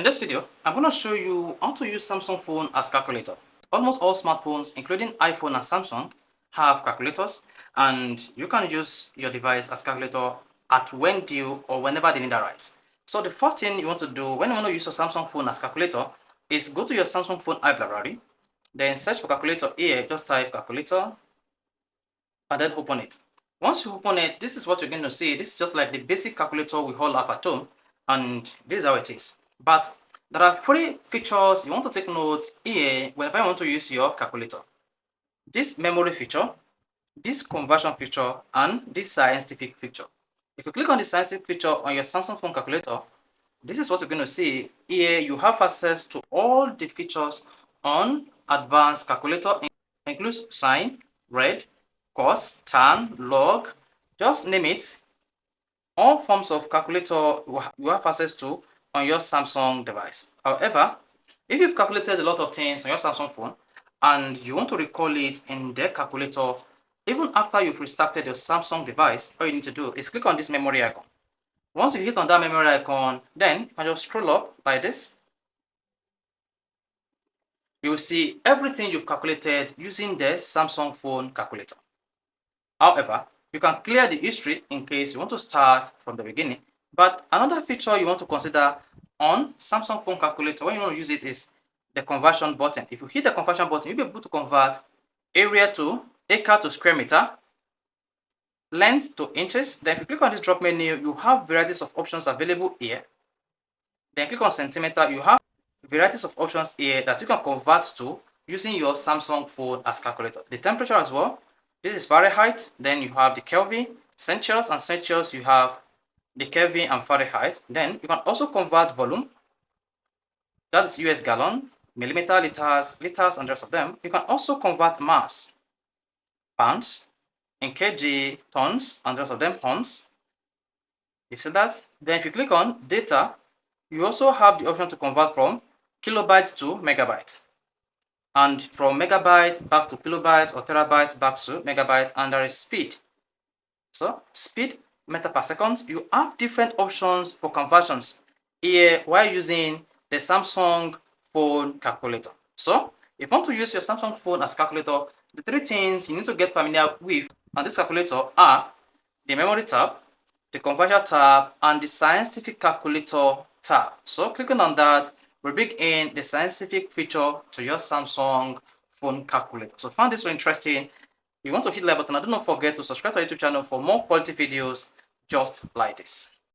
In this video, I'm going to show you how to use Samsung phone as calculator. Almost all smartphones, including iPhone and Samsung, have calculators, and you can use your device as calculator at when due or whenever the need arise. So the first thing you want to do when you want to use your Samsung phone as calculator is go to your Samsung phone app library, then search for calculator here, just type calculator, and then open it. Once you open it, this is what you're going to see. This is just like the basic calculator we all have at home, and this is how it is. But there are three features you want to take note here whenever you want to use your calculator. This memory feature, this conversion feature, and this scientific feature. If you click on the scientific feature on your Samsung phone calculator, this is what you're going to see. Here you have access to all the features on advanced calculator. It includes sine, rad, cos, tan, log, just name it. All forms of calculator you have access to on your Samsung device. However, if you've calculated a lot of things on your Samsung phone and you want to recall it in the calculator, even after you've restarted your Samsung device, all you need to do is click on this memory icon. Once you hit on that memory icon, then you can just scroll up like this. You will see everything you've calculated using the Samsung phone calculator. However, you can clear the history in case you want to start from the beginning. But another feature you want to consider on Samsung phone calculator when you want to use it is the conversion button. If you hit the conversion button, you'll be able to convert area to acre to square meter, length to inches. Then if you click on this drop menu, you have varieties of options available here. Then click on centimeter, you have varieties of options here that you can convert to using your Samsung phone as calculator. The temperature as well. This is Fahrenheit. Then you have the Kelvin, Celsius, and Celsius you have the Kelvin and Fahrenheit. Then you can also convert volume. That is US gallon, millimeter, liters, and the rest of them. You can also convert mass, pounds, in kg, tons, and the rest of them pounds. You see that? Then if you click on data, you also have the option to convert from kilobyte to megabyte, and from megabyte back to kilobyte or terabyte back to megabyte, and there is speed. So speed, meter per second. You have different options for conversions here while using the Samsung phone calculator. So if you want to use your Samsung phone as calculator, the three things you need to get familiar with on this calculator are the memory tab, the conversion tab, and the scientific calculator tab. So clicking on that will bring in the scientific feature to your Samsung phone calculator. So found this very interesting. You want to hit the like button and do not forget to subscribe to our YouTube channel for more quality videos just like this.